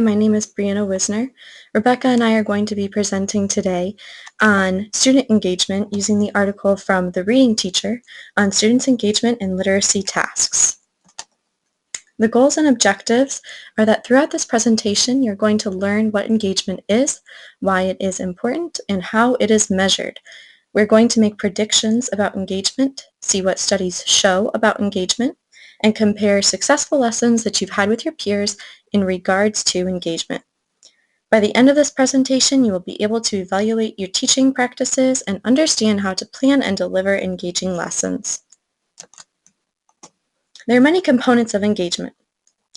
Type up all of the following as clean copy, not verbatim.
My name is Brianna Wisner. Rebecca and I are going to be presenting today on student engagement using the article from The Reading Teacher on students' engagement in literacy tasks. The goals and objectives are that throughout this presentation, you're going to learn what engagement is, why it is important, and how it is measured. We're going to make predictions about engagement, see what studies show about engagement, and compare successful lessons that you've had with your peers in regards to engagement. By the end of this presentation, you will be able to evaluate your teaching practices and understand how to plan and deliver engaging lessons. There are many components of engagement.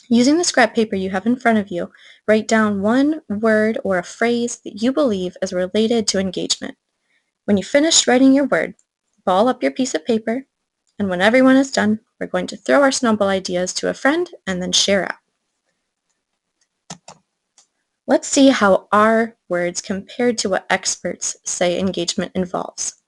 Using the scrap paper you have in front of you, write down one word or a phrase that you believe is related to engagement. When you finish writing your word, ball up your piece of paper, and when everyone is done, we're going to throw our snowball ideas to a friend and then share out. Let's see how our words compared to what experts say engagement involves.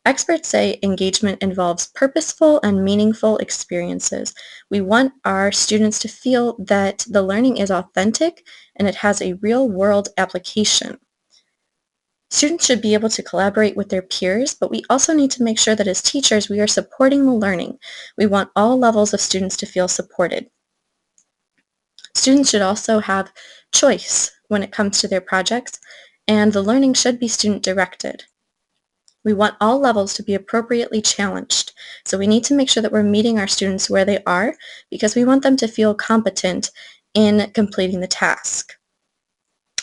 Experts say engagement involves purposeful and meaningful experiences. We want our students to feel that the learning is authentic and it has a real-world application. Students should be able to collaborate with their peers, but we also need to make sure that as teachers we are supporting the learning. We want all levels of students to feel supported. Students should also have choice when it comes to their projects, and the learning should be student-directed. We want all levels to be appropriately challenged, so we need to make sure that we're meeting our students where they are because we want them to feel competent in completing the task.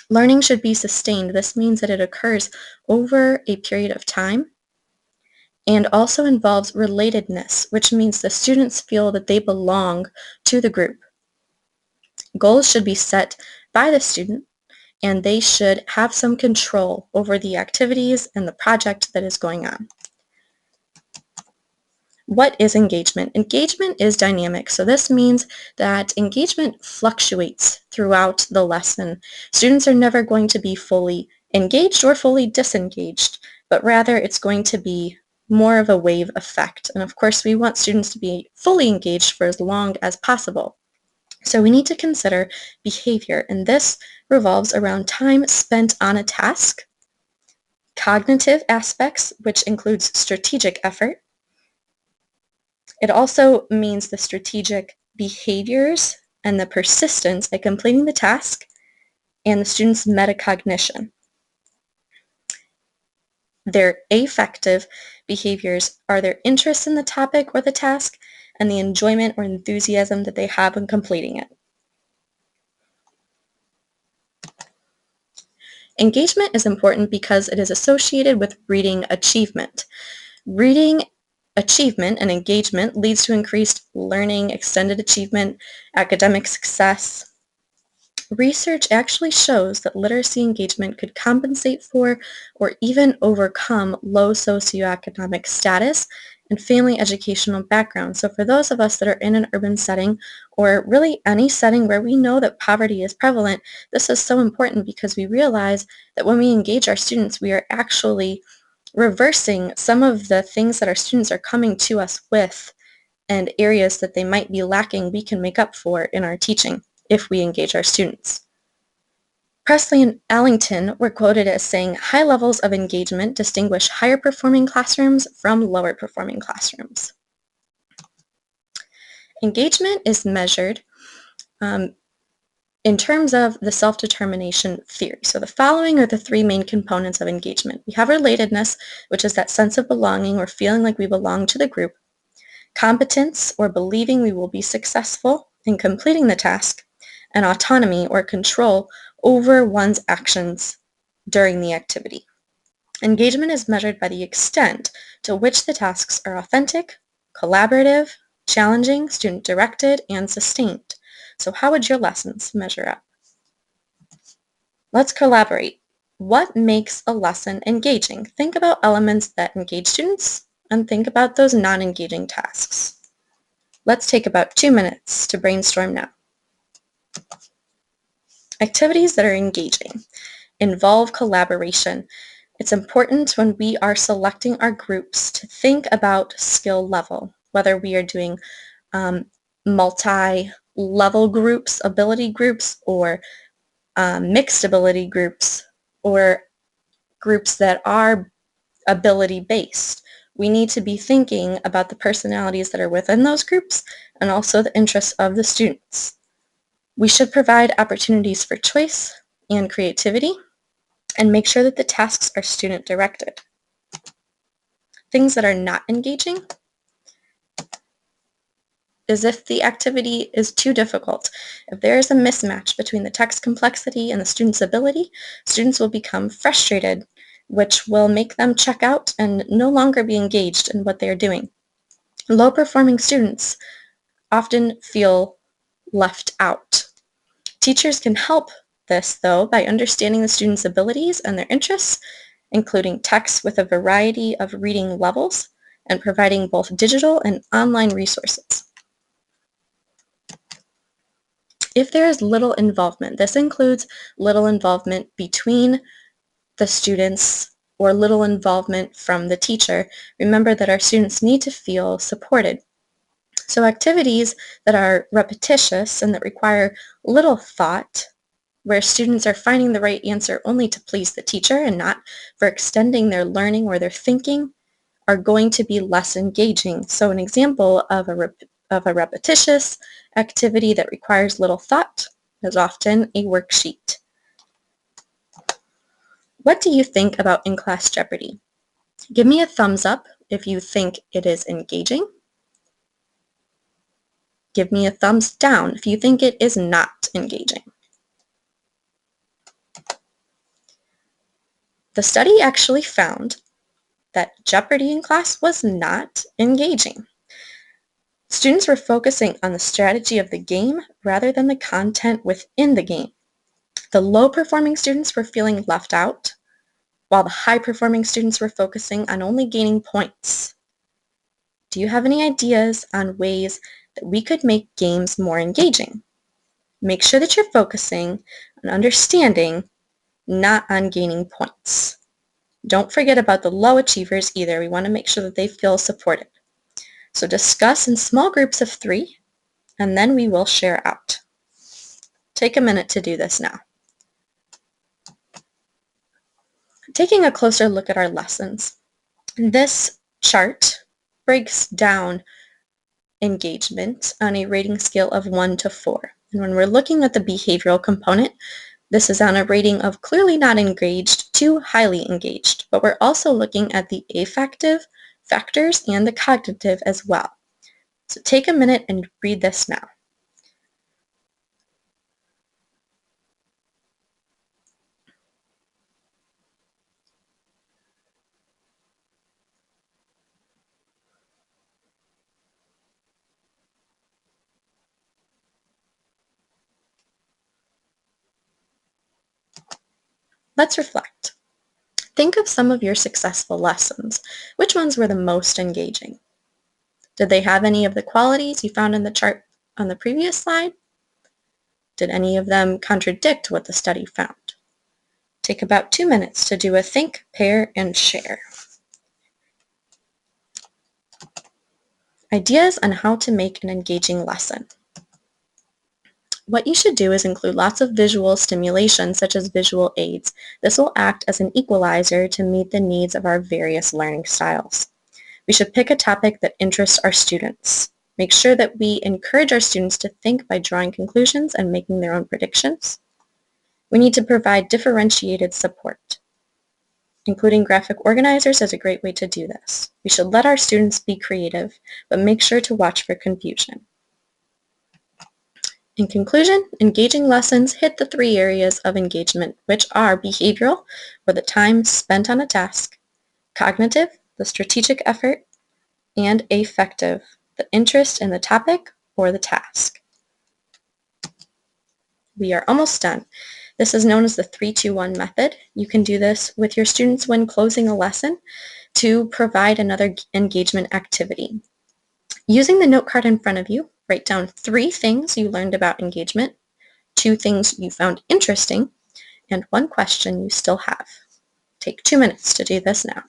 Learning should be sustained. This means that it occurs over a period of time and also involves relatedness, which means the students feel that they belong to the group. Goals should be set by the student, and they should have some control over the activities and the project that is going on. What is engagement? Engagement is dynamic, so this means that engagement fluctuates throughout the lesson. Students are never going to be fully engaged or fully disengaged, but rather it's going to be more of a wave effect. And of course, we want students to be fully engaged for as long as possible. So we need to consider behavior, and this revolves around time spent on a task, cognitive aspects, which includes strategic effort. It also means the strategic behaviors and the persistence at completing the task and the student's metacognition. Their affective behaviors are their interest in the topic or the task and the enjoyment or enthusiasm that they have in completing it. Engagement is important because it is associated with reading achievement. Reading achievement and engagement leads to increased learning, extended achievement, academic success. Research actually shows that literacy engagement could compensate for or even overcome low socioeconomic status and family educational background. So for those of us that are in an urban setting or really any setting where we know that poverty is prevalent, this is so important because we realize that when we engage our students, we are actually reversing some of the things that our students are coming to us with and areas that they might be lacking we can make up for in our teaching if we engage our students. Presley and Allington were quoted as saying, "High levels of engagement distinguish higher performing classrooms from lower performing classrooms." Engagement is measured in terms of the self-determination theory. So the following are the three main components of engagement. We have relatedness, which is that sense of belonging or feeling like we belong to the group. Competence, or believing we will be successful in completing the task. And autonomy, or control over one's actions during the activity. Engagement is measured by the extent to which the tasks are authentic, collaborative, challenging, student-directed, and sustained. So how would your lessons measure up? Let's collaborate. What makes a lesson engaging? Think about elements that engage students and think about those non-engaging tasks. Let's take about 2 minutes to brainstorm now. Activities that are engaging involve collaboration. It's important when we are selecting our groups to think about skill level, whether we are doing multi-level groups, ability groups, or mixed ability groups, or groups that are ability-based. We need to be thinking about the personalities that are within those groups and also the interests of the students. We should provide opportunities for choice and creativity and make sure that the tasks are student-directed. Things that are not engaging is if the activity is too difficult. If there is a mismatch between the text complexity and the student's ability, students will become frustrated, which will make them check out and no longer be engaged in what they are doing. Low-performing students often feel left out. Teachers can help this, though, by understanding the students' abilities and their interests, including texts with a variety of reading levels, and providing both digital and online resources. If there is little involvement, this includes little involvement between the students or little involvement from the teacher. Remember that our students need to feel supported. So activities that are repetitious and that require little thought, where students are finding the right answer only to please the teacher and not for extending their learning or their thinking, are going to be less engaging. So an example of a repetitious activity that requires little thought is often a worksheet. What do you think about in-class Jeopardy? Give me a thumbs up if you think it is engaging. Give me a thumbs down if you think it is not engaging. The study actually found that Jeopardy in class was not engaging. Students were focusing on the strategy of the game rather than the content within the game. The low-performing students were feeling left out, while the high-performing students were focusing on only gaining points. Do you have any ideas on ways that we could make games more engaging? Make sure that you're focusing on understanding, not on gaining points. Don't forget about the low achievers either. We want to make sure that they feel supported. So discuss in small groups of 3, and then we will share out. Take a minute to do this now. Taking a closer look at our lessons, this chart breaks down engagement on a rating scale of 1 to 4. And when we're looking at the behavioral component, this is on a rating of clearly not engaged to highly engaged, but we're also looking at the affective factors and the cognitive as well. So take a minute and read this now. Let's reflect. Think of some of your successful lessons. Which ones were the most engaging? Did they have any of the qualities you found in the chart on the previous slide? Did any of them contradict what the study found? Take about 2 minutes to do a think, pair, and share. Ideas on how to make an engaging lesson. What you should do is include lots of visual stimulation, such as visual aids. This will act as an equalizer to meet the needs of our various learning styles. We should pick a topic that interests our students. Make sure that we encourage our students to think by drawing conclusions and making their own predictions. We need to provide differentiated support. Including graphic organizers is a great way to do this. We should let our students be creative, but make sure to watch for confusion. In conclusion, engaging lessons hit the 3 areas of engagement, which are behavioral, or the time spent on a task, cognitive, the strategic effort, and affective, the interest in the topic or the task. We are almost done. This is known as the 3-2-1 method. You can do this with your students when closing a lesson to provide another engagement activity. Using the note card in front of you, write down 3 things you learned about engagement, 2 things you found interesting, and 1 question you still have. Take 2 minutes to do this now.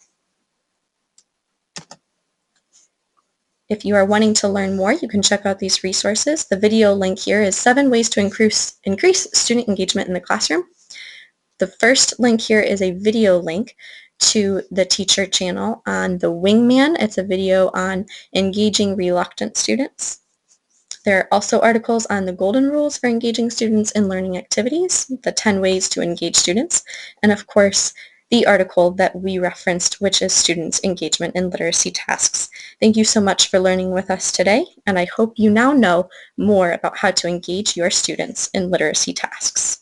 If you are wanting to learn more, you can check out these resources. The video link here is 7 ways to increase student engagement in the classroom. The first link here is a video link to the teacher channel on the Wingman. It's a video on engaging reluctant students. There are also articles on the golden rules for engaging students in learning activities, the 10 ways to engage students, and of course, the article that we referenced, which is Students' Engagement in Literacy Tasks. Thank you so much for learning with us today, and I hope you now know more about how to engage your students in literacy tasks.